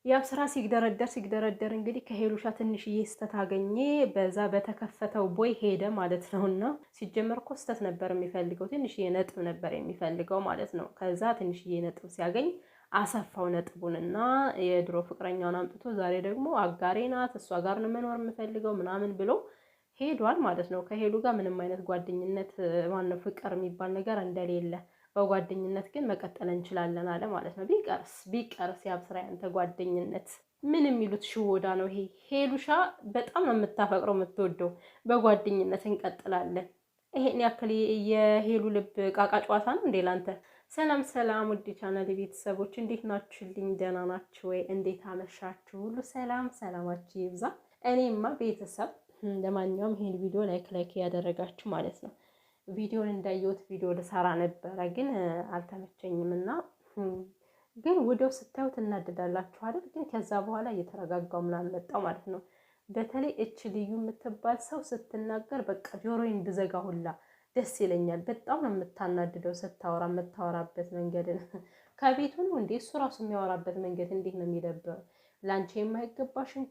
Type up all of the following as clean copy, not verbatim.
ያው ስራ ሲግደረደር እንግዲህ ከሄሉሻ ትንሽዬ ስተት አገኘ። በዛ በተከፈተው ቦይ ሄደ ማለት ነውና ሲጀመር እኮ ስተት ነበር የሚፈልገው፣ ትንሽዬ ነጥብ ነበር የሚፈልገው ማለት ነው። ከዛ ትንሽዬ ነጥብ ሲያገኝ አሰፋው ነጥቡንና የድሮ ፍቅረኛውን አምጥቶ ዛሬ ደግሞ አጋሬ ናት፣ እሷ ጋር ነው መኖር የምፈልገው ምናምን ብሎ ሄዷል ማለት ነው። ከሄሉ ጋር ምንም አይነት ጓደኝነት ማነው ፍቅር የሚባል ነገር እንደሌለ በጓደኝነት ግን መቀጠል እንችላለን አለ ማለት ነው። ቢቀርስ ያብስራ ያንተ ጓደኝነት ምን የሚሉት ሽወዳ ነው ይሄ። ሄሉሻ በጣም ነው የምታፈቅረው የምትወደው። በጓደኝነት እንቀጥላለን። ይሄን ያክል የሄሉ ልብ ቃቃ ጨዋታ ነው እንዴ ላንተ? ሰላም ሰላም፣ ውድ ቻናል ቤተሰቦች እንዴት ናችሁልኝ? ደህና ናችሁ ወይ? እንዴት አመሻችሁ? ሁሉ ሰላም ሰላማችሁ ይብዛ። እኔማ ቤተሰብ ለማንኛውም ይሄን ቪዲዮ ላይክ ያደረጋችሁ ማለት ነው። ቪዲዮን እንዳየሁት ቪዲዮ ልሰራ ነበረ ግን አልተመቸኝም እና ግን ወዲያው ስታዩት እናደዳላችሁ አይደል? ግን ከዛ በኋላ እየተረጋጋው ምናምን መጣው ማለት ነው። በተለይ እች ልዩ የምትባል ሰው ስትናገር በቃ ጆሮዬን ብዘጋ ሁላ ደስ ይለኛል። በጣም ነው የምታናድደው ስታወራ፣ የምታወራበት መንገድን ከቤቱ ነው እንዴ እሱ ራሱ የሚያወራበት መንገድ እንዴት ነው የሚደብረው። ላንቺ የማይገባሽን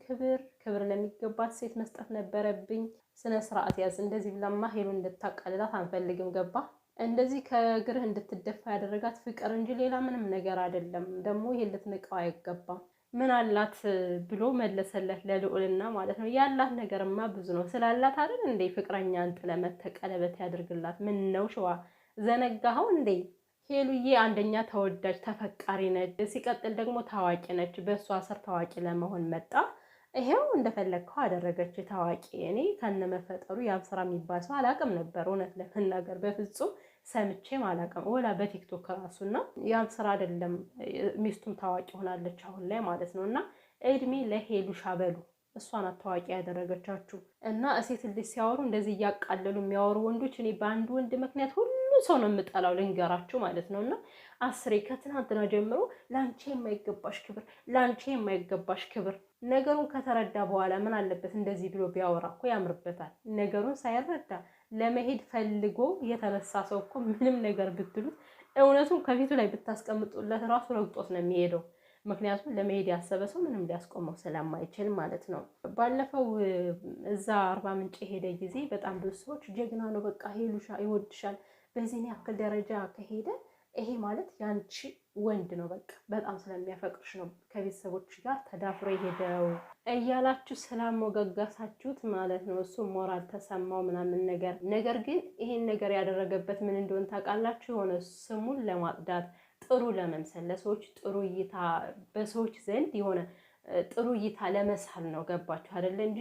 ክብር ለሚገባት ሴት መስጠት ነበረብኝ። ስነ ስርዓት ያዝ። እንደዚህ ብላማ ሄሉ እንድታቃልላት አንፈልግም። ገባ? እንደዚህ ከእግርህ እንድትደፋ ያደረጋት ፍቅር እንጂ ሌላ ምንም ነገር አይደለም። ደግሞ ይሄን ልትንቀው አይገባም። ምን አላት ብሎ መለሰለት ለልዑልና ማለት ነው። ያላት ነገርማ ብዙ ነው። ስላላት አይደል እንዴ ፍቅረኛ አንጥለመት ቀለበት ያድርግላት። ምን ነው ሸዋ ዘነጋኸው እንዴ? ሄሉዬ አንደኛ ተወዳጅ ተፈቃሪ ነች፣ ሲቀጥል ደግሞ ታዋቂ ነች። በእሷ ስር ታዋቂ ለመሆን መጣ። ይሄው እንደፈለግከው አደረገች ታዋቂ። እኔ ከነመፈጠሩ ያብ ስራ የሚባል ሰው አላቅም ነበር እውነት ለመናገር በፍጹም ሰምቼም አላቅም። ወላ በቲክቶክ ራሱና ያብ ስራ አይደለም ሚስቱም ታዋቂ ሆናለች አሁን ላይ ማለት ነው። እና እድሜ ለሄሉሻ በሉ። እሷ ናት ታዋቂ ያደረገቻችሁ። እና ሴት ልጅ ሲያወሩ እንደዚህ እያቃለሉ የሚያወሩ ወንዶች እኔ በአንድ ወንድ ምክንያት ሁሉ ሰው ነው የምጠላው ልንገራችሁ ማለት ነው። እና አስሬ ከትናንትና ጀምሮ ላንቺ የማይገባሽ ክብር፣ ላንቺ የማይገባሽ ክብር። ነገሩን ከተረዳ በኋላ ምን አለበት እንደዚህ ብሎ ቢያወራ እኮ ያምርበታል። ነገሩን ሳይረዳ ለመሄድ ፈልጎ የተነሳ ሰው እኮ ምንም ነገር ብትሉት እውነቱን ከፊቱ ላይ ብታስቀምጡለት ራሱ ረግጦት ነው የሚሄደው። ምክንያቱም ለመሄድ ያሰበ ሰው ምንም ሊያስቆመው ስለማይችል ማለት ነው። ባለፈው እዛ አርባ ምንጭ የሄደ ጊዜ በጣም ብዙ ሰዎች ጀግና ነው በቃ ሄሉሻ ይወድሻል፣ በዚህን ያክል ደረጃ ከሄደ ይሄ ማለት ያንቺ ወንድ ነው፣ በቃ በጣም ስለሚያፈቅርሽ ነው ከቤተሰቦች ጋር ተዳፍሮ የሄደው እያላችሁ ስላሞገጋሳችሁት ማለት ነው። እሱ ሞራል ተሰማው ምናምን ነገር ግን ይሄን ነገር ያደረገበት ምን እንደሆነ ታውቃላችሁ? የሆነ ስሙን ለማጽዳት ጥሩ ለመምሰል ለሰዎች ጥሩ እይታ በሰዎች ዘንድ የሆነ ጥሩ እይታ ለመሳል ነው። ገባችሁ አይደለ? እንጂ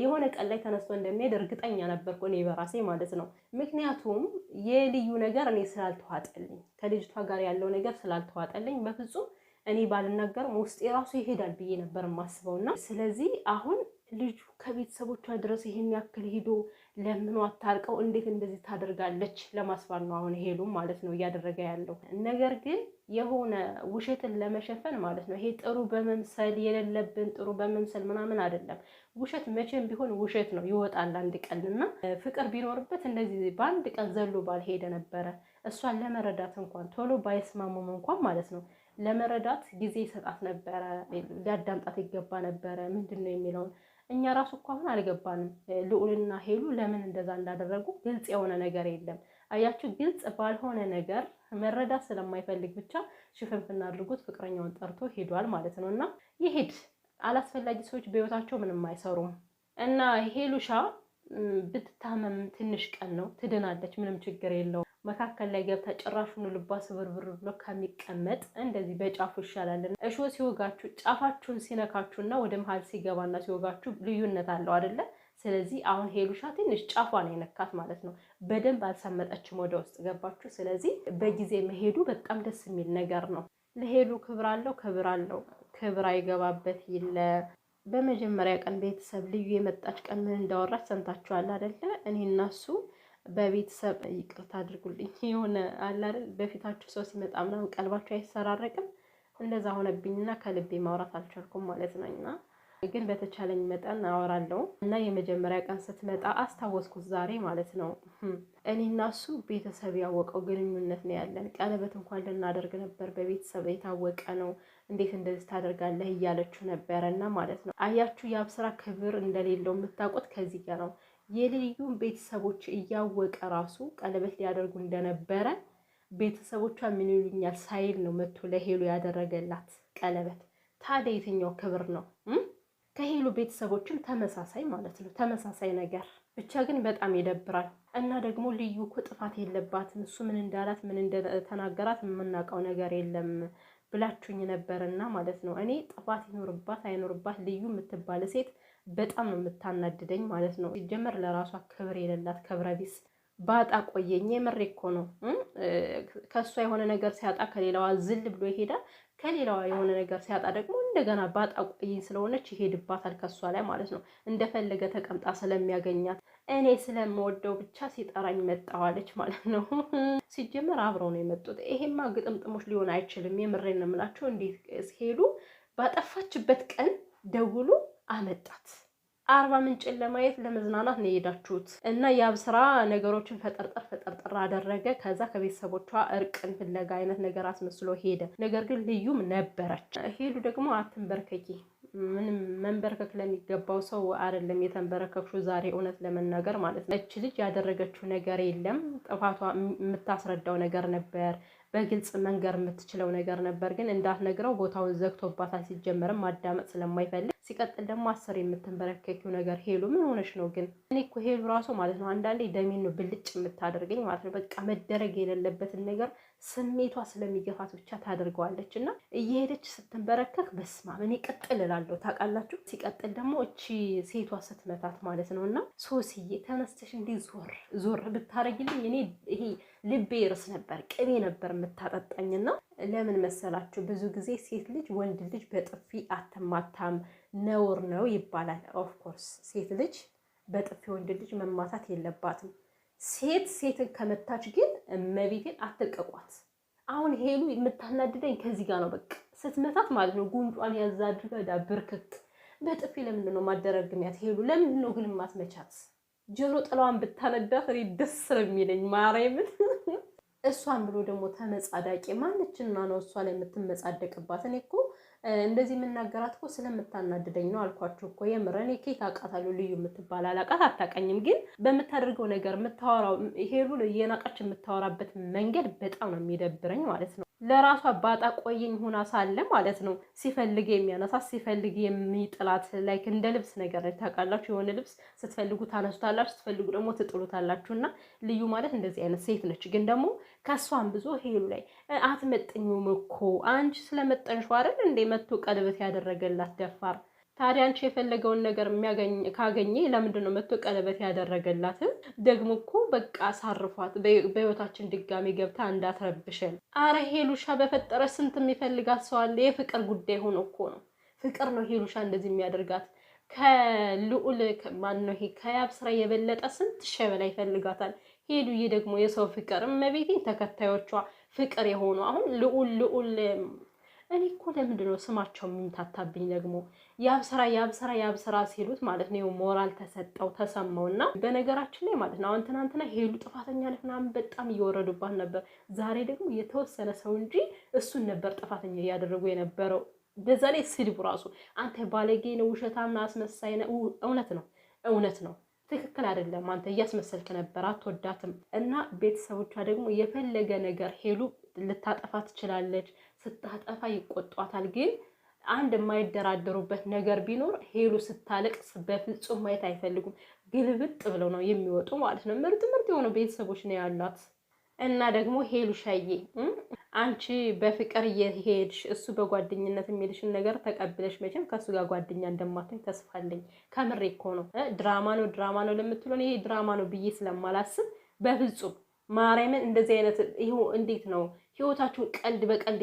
የሆነ ቀን ላይ ተነስቶ እንደሚሄድ እርግጠኛ ነበርኩ እኔ በራሴ ማለት ነው። ምክንያቱም የልዩ ነገር እኔ ስላልተዋጠልኝ ከልጅቷ ጋር ያለው ነገር ስላልተዋጠልኝ በፍጹም እኔ ባልናገርም ውስጤ ራሱ ይሄዳል ብዬ ነበር የማስበውና ስለዚህ አሁን ልጁ ከቤተሰቦቿ ድረስ ይሄን ያክል ሂዶ ለምኑ አታርቀው እንዴት እንደዚህ ታደርጋለች ለማስባል ነው አሁን ሄሉ ማለት ነው እያደረገ ያለው ነገር። ግን የሆነ ውሸትን ለመሸፈን ማለት ነው። ይሄ ጥሩ በመምሰል የሌለብን ጥሩ በመምሰል ምናምን አይደለም። ውሸት መቼም ቢሆን ውሸት ነው፣ ይወጣል አንድ ቀንና ፍቅር ቢኖርበት እንደዚህ በአንድ ቀን ዘሎ ባልሄደ ነበረ። እሷን ለመረዳት እንኳን ቶሎ ባይስማሙም እንኳን ማለት ነው ለመረዳት ጊዜ ይሰጣት ነበረ፣ ሊያዳምጣት ይገባ ነበረ። ምንድን ነው የሚለውን እኛ ራሱ እኮ አሁን አልገባንም። ልዑልና ሄሉ ለምን እንደዛ እንዳደረጉ ግልጽ የሆነ ነገር የለም። አያችሁ፣ ግልጽ ባልሆነ ነገር መረዳት ስለማይፈልግ ብቻ ሽፍንፍና አድርጎት ፍቅረኛውን ጠርቶ ሄዷል ማለት ነው። እና ይሄድ አላስፈላጊ ሰዎች በህይወታቸው ምንም አይሰሩም። እና ሄሉሻ ብትታመም ትንሽ ቀን ነው፣ ትድናለች፣ ምንም ችግር የለውም። መካከል ላይ ገብታ ጭራሹን ልቧ ስብርብር ብሎ ከሚቀመጥ እንደዚህ በጫፉ ይሻላል። እሾ ሲወጋችሁ ጫፋችሁን ሲነካችሁና ወደ መሀል ሲገባና ሲወጋችሁ ልዩነት አለው አይደለ? ስለዚህ አሁን ሄሉሻ ትንሽ ጫፏን የነካት ማለት ነው። በደንብ አልሰመጠችም ወደ ውስጥ ገባችሁ? ስለዚህ በጊዜ መሄዱ በጣም ደስ የሚል ነገር ነው። ለሄሉ ክብር አለው፣ ክብር አይገባበት ይለ በመጀመሪያ ቀን ቤተሰብ ልዩ የመጣች ቀን ምን እንዳወራች ሰምታችኋል አይደለ? እኔ እና እሱ በቤተሰብ ይቅርታ አድርጉልኝ የሆነ አለ አይደል በፊታችሁ ሰው ሲመጣ ምናምን ቀልባችሁ አይሰራረቅም። እንደዛ ሆነብኝና ከልቤ ማውራት አልቻልኩም ማለት ነውና ግን በተቻለኝ መጠን አወራለሁ። እና የመጀመሪያ ቀን ስትመጣ አስታወስኩት ዛሬ ማለት ነው። እኔና እሱ ቤተሰብ ያወቀው ግንኙነት ነው ያለን። ቀለበት እንኳን ልናደርግ ነበር፣ በቤተሰብ የታወቀ ነው። እንዴት እንደዚህ ታደርጋለህ እያለችው ነበረና ማለት ነው። አያችሁ የአብስራ ክብር እንደሌለው የምታውቁት ከዚህ ጋር ነው። የልዩን ቤተሰቦች እያወቀ ራሱ ቀለበት ሊያደርጉ እንደነበረ ቤተሰቦቿ ምን ይሉኛል ሳይል ነው መጥቶ ለሄሉ ያደረገላት ቀለበት። ታዲያ የትኛው ክብር ነው? ከሄሉ ቤተሰቦችም ተመሳሳይ ማለት ነው፣ ተመሳሳይ ነገር ብቻ ግን በጣም ይደብራል። እና ደግሞ ልዩ እኮ ጥፋት የለባትም እሱ ምን እንዳላት ምን እንደተናገራት የምናውቀው ነገር የለም ብላችሁኝ ነበርና ማለት ነው። እኔ ጥፋት ይኖርባት አይኖርባት ልዩ የምትባል ሴት በጣም ነው የምታናድደኝ ማለት ነው። ሲጀመር ለራሷ ክብር የሌላት ክብረ ቢስ ባጣ ቆየኝ። የምሬ እኮ ነው። ከእሷ የሆነ ነገር ሲያጣ ከሌላዋ ዝል ብሎ ይሄዳል። ከሌላዋ የሆነ ነገር ሲያጣ ደግሞ እንደገና ባጣ ቆየኝ ስለሆነች ይሄድባታል ከእሷ ላይ ማለት ነው። እንደፈለገ ተቀምጣ ስለሚያገኛት እኔ ስለምወደው ብቻ ሲጠራኝ መጣዋለች ማለት ነው። ሲጀመር አብረው ነው የመጡት። ይሄማ ግጥምጥሞች ሊሆን አይችልም። የምሬን ነው የምላቸው። እንዴት ሄሉ ባጠፋችበት ቀን ደውሎ አመጣት። አርባ ምንጭን ለማየት ለመዝናናት ነው የሄዳችሁት እና ያብ ስራ ነገሮችን ፈጠርጠር አደረገ። ከዛ ከቤተሰቦቿ እርቅን ፍለጋ አይነት ነገር አስመስሎ ሄደ። ነገር ግን ልዩም ነበረች። ሄሉ ደግሞ አትንበርከኪ፣ ምንም መንበርከክ ለሚገባው ሰው አይደለም የተንበረከክሽው ዛሬ እውነት ለመናገር ማለት ነው። እች ልጅ ያደረገችው ነገር የለም። ጥፋቷ የምታስረዳው ነገር ነበር፣ በግልጽ መንገር የምትችለው ነገር ነበር። ግን እንዳትነግረው ቦታውን ዘግቶባታል። ሲጀመርም ማዳመጥ ስለማይፈልግ ሲቀጥል ደግሞ አስር የምትንበረከኪው ነገር ሄሉ ምን ሆነሽ ነው ግን? እኔ እኮ ሄሉ ራሱ ማለት ነው አንዳንዴ ደሜን ነው ብልጭ የምታደርገኝ ማለት ነው። በቃ መደረግ የሌለበትን ነገር ስሜቷ ስለሚገፋት ብቻ ታደርገዋለች እና እየሄደች ስትንበረከክ በስማ እኔ ቅጥል እላለሁ ታውቃላችሁ። ሲቀጥል ደግሞ እቺ ሴቷ ስትመታት ማለት ነው እና ሶስዬ ተነስተሽ እንዲህ ዞር ብታረጊልኝ እኔ ይሄ ልቤ ይርስ ነበር፣ ቅቤ ነበር የምታጠጣኝና ለምን መሰላችሁ? ብዙ ጊዜ ሴት ልጅ ወንድ ልጅ በጥፊ አትማታም ነውር ነው ይባላል። ኦፍኮርስ ሴት ልጅ በጥፊ ወንድ ልጅ መማታት የለባትም። ሴትን ከመታች ግን እመቤቴን አትልቀቋት። አሁን ሄሉ የምታናድደኝ ከዚህ ጋር ነው። በቃ ስትመታት ማለት ነው ጉንጯን ያዛ አድርጋ ዳብርክክ። በጥፊ ለምንድን ነው ማደረግሚያት? ሄሉ ለምንድን ነው ግን ማትመቻት? ጆሮ ጥላዋን ብታነዳት እኔ ደስ ነው የሚለኝ ማርያምን። እሷን ብሎ ደግሞ ተመጻዳቂ ማለችና ነው እሷ ላይ የምትመጻደቅባት? እኔ እኮ እንደዚህ የምናገራት እኮ ስለምታናድደኝ ነው አልኳችሁ እኮ። የምር እኔ ኬት አውቃታለሁ ልዩ የምትባል አላውቃት፣ አታውቀኝም። ግን በምታደርገው ነገር የምታወራው ሄሉን እየናቀች የምታወራበት መንገድ በጣም ነው የሚደብረኝ ማለት ነው። ለራሷ ባጣ ቆየኝ ሆና ሳለ ማለት ነው ሲፈልግ የሚያነሳት ሲፈልግ የሚጥላት ላይክ እንደ ልብስ ነገር ታውቃላችሁ። የሆነ ልብስ ስትፈልጉ ታነሱታላችሁ፣ ስትፈልጉ ደግሞ ትጥሉታላችሁ። እና ልዩ ማለት እንደዚህ አይነት ሴት ነች። ግን ደግሞ ከሷም ብዙ ሄሉ ላይ አትመጥኙም እኮ አንቺ ስለመጠንሽው አይደል እንደ መጥቶ ቀለበት ያደረገላት ደፋር። ታዲያ አንቺ የፈለገውን ነገር ካገኘ ለምንድን ነው መጥቶ ቀለበት ያደረገላት? ደግሞ እኮ በቃ አሳርፏት፣ በህይወታችን ድጋሚ ገብታ እንዳትረብሸን። አረ ሄሉሻ በፈጠረ ስንት የሚፈልጋት ሰው አለ። የፍቅር ጉዳይ ሆኖ እኮ ነው። ፍቅር ነው ሄሉሻ እንደዚህ የሚያደርጋት። ከልዑል ማን ነው ይሄ ከያብ ስራ የበለጠ ስንት ሸበላ ይፈልጋታል። ሄሉዬ ደግሞ የሰው ፍቅር እመቤቴን ተከታዮቿ ፍቅር የሆኑ አሁን ልዑል እኔ እኮ ለምንድን ነው ስማቸው የሚምታታብኝ? ደግሞ ያብስራ ሲሉት ማለት ነው ሞራል ተሰጠው ተሰማውና፣ በነገራችን ላይ ማለት ነው አሁን ትናንትና ሄሉ ጥፋተኛ ነህ ምናምን በጣም እየወረዱባት ነበር። ዛሬ ደግሞ የተወሰነ ሰው እንጂ እሱን ነበር ጥፋተኛ እያደረጉ የነበረው። በዛ ላይ ስድቡ ራሱ አንተ ባለጌ ነው፣ ውሸታም ነው፣ አስመሳይ ነው። እውነት ነው ትክክል አይደለም። አንተ እያስመሰልክ ነበር፣ አትወዳትም። እና ቤተሰቦቿ ደግሞ የፈለገ ነገር ሄሉ ልታጠፋ ትችላለች፣ ስታጠፋ ይቆጧታል። ግን አንድ የማይደራደሩበት ነገር ቢኖር ሄሉ ስታለቅስ በፍጹም ማየት አይፈልጉም። ግልብጥ ብለው ነው የሚወጡ ማለት ነው። ምርጥ የሆኑ ቤተሰቦች ነው ያሏት። እና ደግሞ ሄሉ ሻዬ አንቺ በፍቅር እየሄድሽ እሱ በጓደኝነት የሚልሽን ነገር ተቀብለሽ መቼም ከእሱ ጋር ጓደኛ እንደማትሆኝ ተስፋ አለኝ። ከምሬ እኮ ነው። ድራማ ነው ለምትለው ይሄ ድራማ ነው ብዬ ስለማላስብ በፍጹም ማርያምን እንደዚህ አይነት ይሄው እንዴት ነው ህይወታችሁን ቀልድ በቀልድ